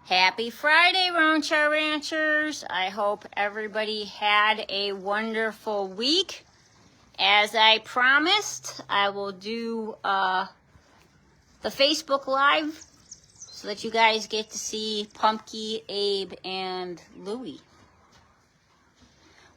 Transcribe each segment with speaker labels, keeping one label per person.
Speaker 1: Happy Friday, Rancher Ranchers. I hope everybody had a wonderful week. As I promised, I will do the Facebook Live so that you guys get to see Pumpkin, Abe, and Louie.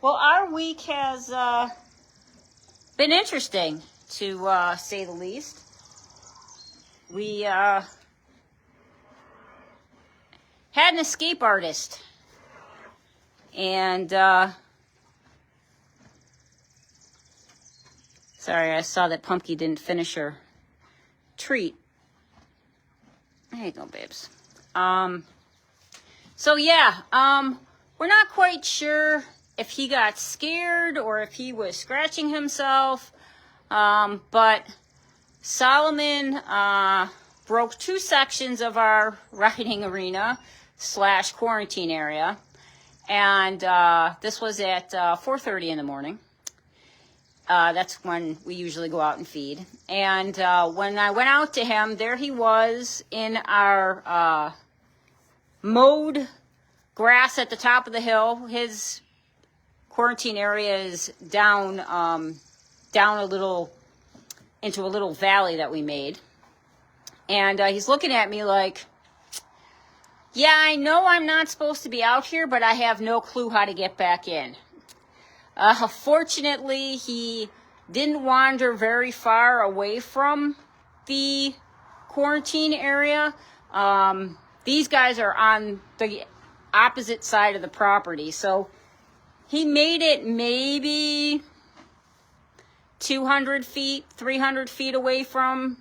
Speaker 1: Well, our week has been interesting, to say the least. We had an escape artist, and sorry, I saw that Pumpkin didn't finish her treat. There you go, babes. So yeah, we're not quite sure if he got scared or if he was scratching himself, but Solomon broke two sections of our riding arena / quarantine area, and this was at 4:30 in the morning. That's when we usually go out and feed. And when I went out to him, there he was in our mowed grass at the top of the hill. His quarantine area is down a little into a little valley that we made. And he's looking at me like, yeah, I know I'm not supposed to be out here, but I have no clue how to get back in. Fortunately, he didn't wander very far away from the quarantine area. These guys are on the opposite side of the property. So he made it maybe 200 feet, 300 feet away from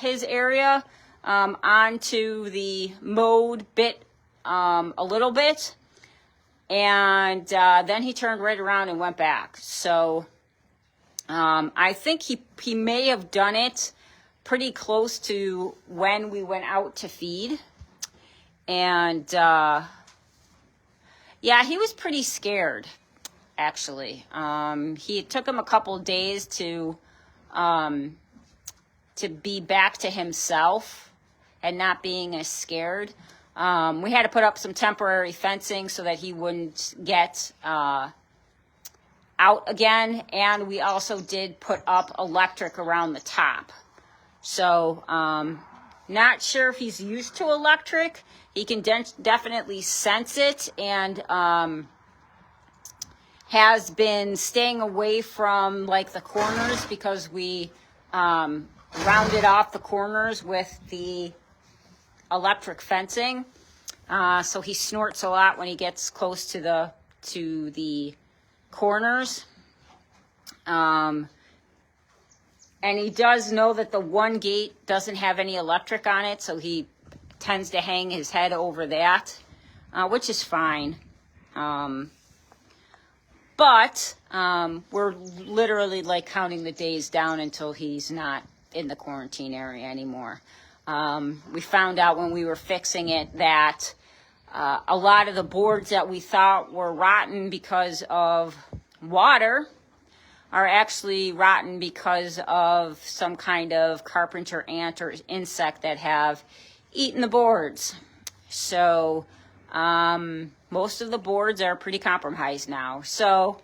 Speaker 1: his area, onto the mowed bit a little bit. And then he turned right around and went back. So I think he may have done it pretty close to when we went out to feed. And yeah, he was pretty scared, actually. It took him a couple of days to be back to himself and not being as scared. We had to put up some temporary fencing so that he wouldn't get out again. And we also did put up electric around the top. So not sure if he's used to electric. He can definitely sense it, and has been staying away from like the corners because we rounded off the corners with the electric fencing. So he snorts a lot when he gets close to the corners. And he does know that the one gate doesn't have any electric on it, so he tends to hang his head over that, which is fine. But we're literally like counting the days down until he's not in the quarantine area anymore. We found out when we were fixing it that a lot of the boards that we thought were rotten because of water are actually rotten because of some kind of carpenter ant or insect that have eaten the boards. So most of the boards are pretty compromised now. So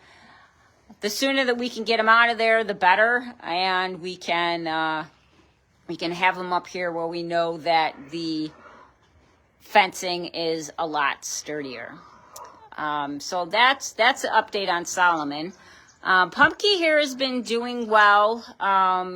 Speaker 1: the sooner that we can get them out of there, the better, and we can have them up here where we know that the fencing is a lot sturdier. So that's the update on Solomon. Pumpkin here has been doing well.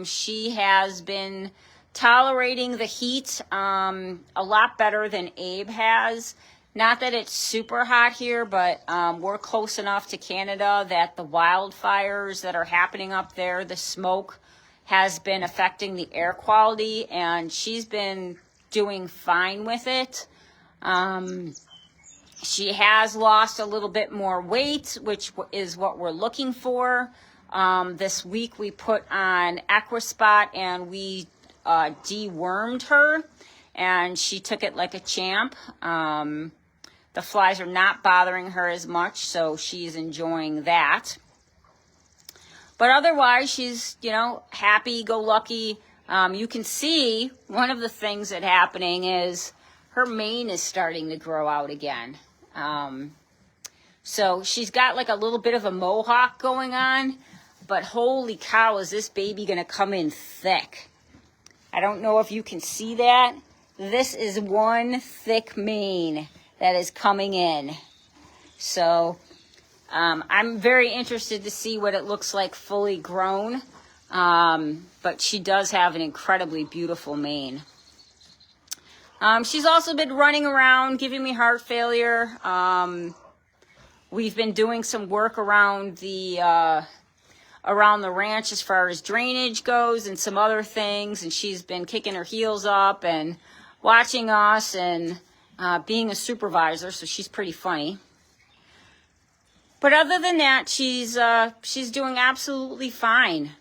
Speaker 1: She has been tolerating the heat a lot better than Abe has. Not that it's super hot here, but we're close enough to Canada that the wildfires that are happening up there, the smoke has been affecting the air quality, and she's been doing fine with it. She has lost a little bit more weight, which is what we're looking for. This week we put on Equispot and we dewormed her, and she took it like a champ. The flies are not bothering her as much, so she's enjoying that. But otherwise, she's, happy-go-lucky. You can see one of the things that's happening is her mane is starting to grow out again. So she's got like a little bit of a mohawk going on, but holy cow, is this baby gonna come in thick. I don't know if you can see that. This is one thick mane that is coming in. So I'm very interested to see what it looks like fully grown. But she does have an incredibly beautiful mane. She's also been running around giving me heart failure. We've been doing some work around the ranch as far as drainage goes and some other things. And she's been kicking her heels up and watching us and being a supervisor. So she's pretty funny. But other than that, she's doing absolutely fine.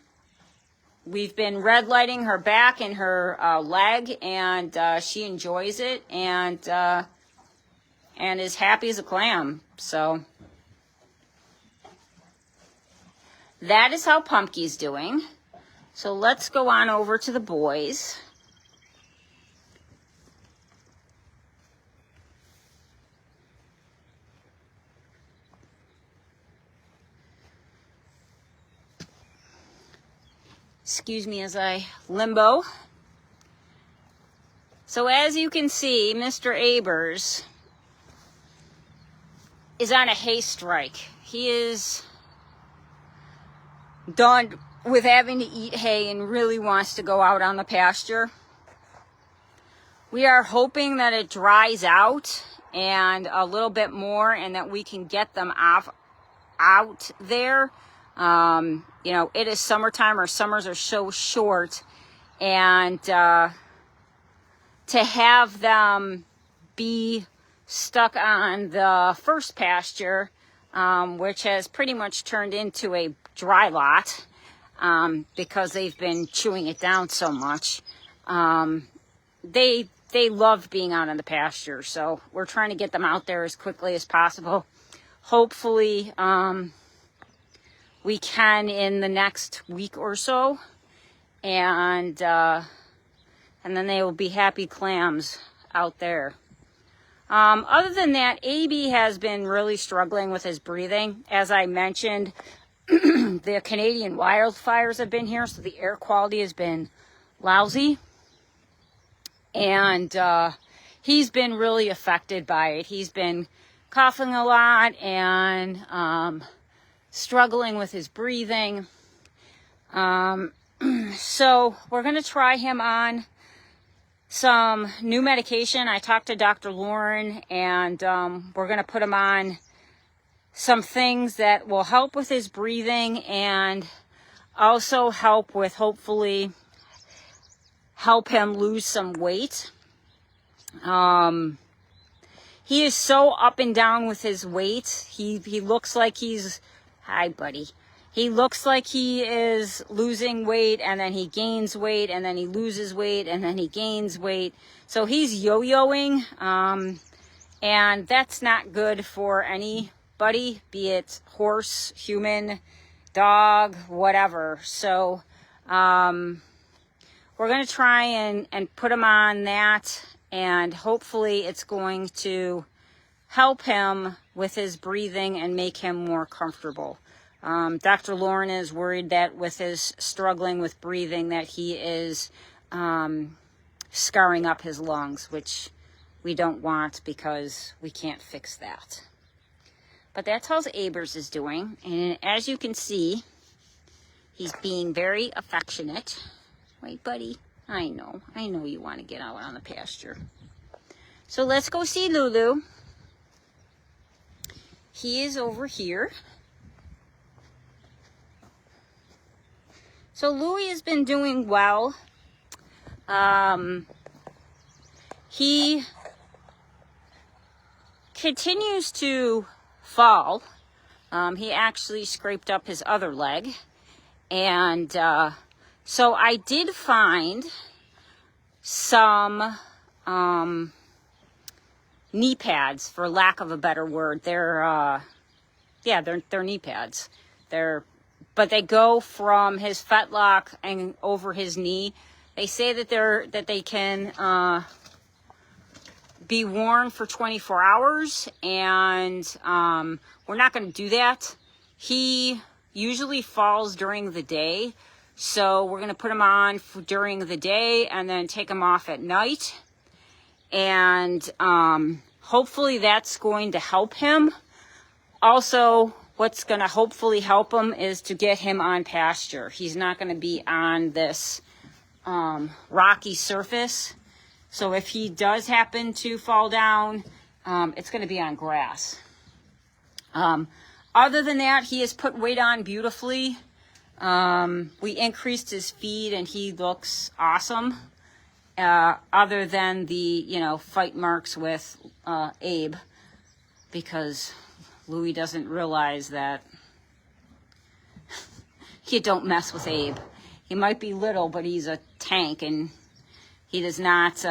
Speaker 1: We've been red lighting her back and her leg, and she enjoys it and is happy as a clam. So that is how Pumpkin's doing. So let's go on over to the boys. Excuse me as I limbo. So as you can see, Mr. Abers is on a hay strike. He is done with having to eat hay and really wants to go out on the pasture. We are hoping that it dries out and a little bit more and that we can get them out there. You know, it is summertime. Our summers are so short, and to have them be stuck on the first pasture, which has pretty much turned into a dry lot, because they've been chewing it down so much. They love being out on the pasture, so we're trying to get them out there as quickly as possible. Hopefully, we can in the next week or so, and then they will be happy clams out there. Other than that, AB has been really struggling with his breathing. As I mentioned, the Canadian wildfires have been here, so the air quality has been lousy, and he's been really affected by it. He's been coughing a lot and struggling with his breathing. So we're going to try him on some new medication. I talked to Dr. Lauren, and we're going to put him on some things that will help with his breathing and also help with, hopefully, help him lose some weight. He is so up and down with his weight. He looks like he's... Hi, buddy. He looks like he is losing weight, and then he gains weight, and then he loses weight, and then he gains weight. So he's yo-yoing, and that's not good for anybody, be it horse, human, dog, whatever. So we're going to try and put him on that, and hopefully it's going to help him with his breathing and make him more comfortable. Dr. Lauren is worried that with his struggling with breathing that he is scarring up his lungs, which we don't want because we can't fix that. But that's how Abers is doing. And as you can see, he's being very affectionate. Right, buddy? I know you want to get out on the pasture. So let's go see Lulu. He is over here. So Louie has been doing well. He continues to fall. He actually scraped up his other leg. And so I did find some knee pads, for lack of a better word. They're knee pads. But they go from his fetlock and over his knee. They say that they can be worn for 24 hours, and we're not going to do that. He usually falls during the day, so we're going to put him on during the day and then take him off at night. And hopefully that's going to help him. Also, what's going to hopefully help him is to get him on pasture. He's not going to be on this rocky surface. So if he does happen to fall down, it's going to be on grass. Other than that, he has put weight on beautifully. We increased his feed and he looks awesome. Other than the, fight marks with Abe, because Louie doesn't realize that you don't mess with Abe. He might be little, but he's a tank, and he does not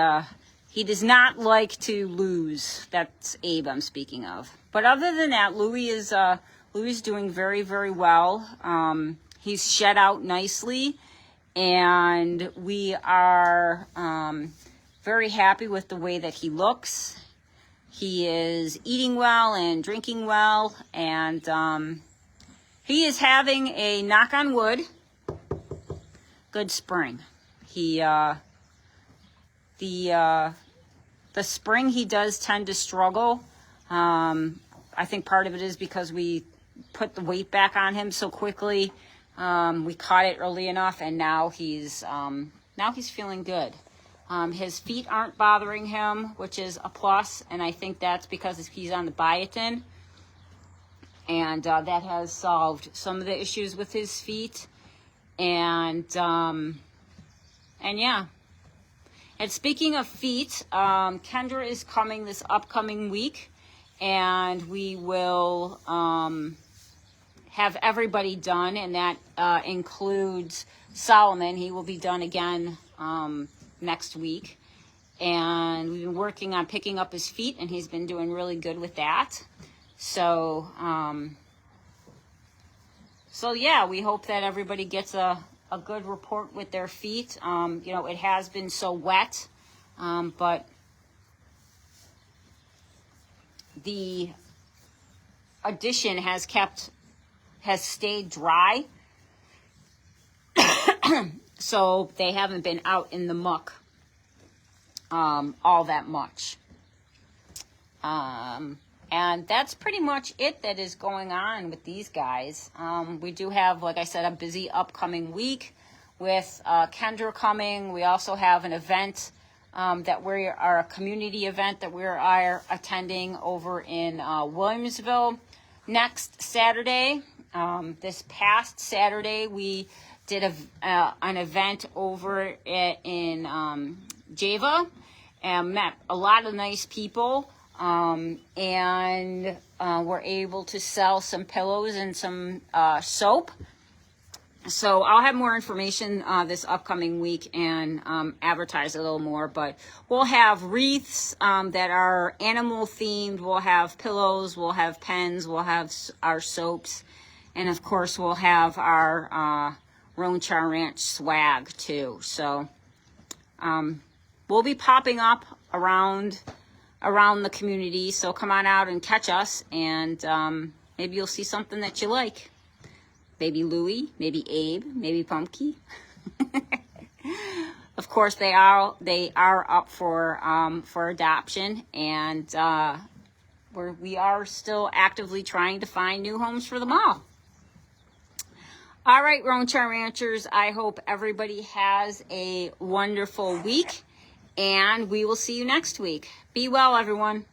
Speaker 1: like to lose. That's Abe I'm speaking of. But other than that, Louie's doing very, very well. He's shed out nicely, and we are very happy with the way that he looks. He is eating well and drinking well, and he is having a, knock on wood, good spring. The spring he does tend to struggle. I think part of it is because we put the weight back on him so quickly. We caught it early enough, and now he's feeling good. His feet aren't bothering him, which is a plus, and I think that's because he's on the biotin, and that has solved some of the issues with his feet. And yeah. And speaking of feet, Kendra is coming this upcoming week, and we will have everybody done, and that includes Solomon. He will be done again next week. And we've been working on picking up his feet, and he's been doing really good with that. So, yeah, we hope that everybody gets a good report with their feet. It has been so wet, but the addition has stayed dry. So they haven't been out in the muck all that much. And that's pretty much it that is going on with these guys. We do have, like I said, a busy upcoming week with Kendra coming. We also have an event a community event that we are attending over in Williamsville next Saturday. This past Saturday, we did an event over in Java and met a lot of nice people. And we're able to sell some pillows and some soap. So I'll have more information this upcoming week and advertise a little more. But we'll have wreaths that are animal themed. We'll have pillows. We'll have pens. We'll have our soaps. And, of course, we'll have our Ronchar Ranch swag, too. So we'll be popping up around the community, so come on out and catch us, and maybe you'll see something that you like. Maybe Louie, maybe Abe, maybe Pumpkin. Of course, they are up for adoption, and we are still actively trying to find new homes for them all. All right, Ronchar Ranchers, I hope everybody has a wonderful week, and we will see you next week. Be well, everyone.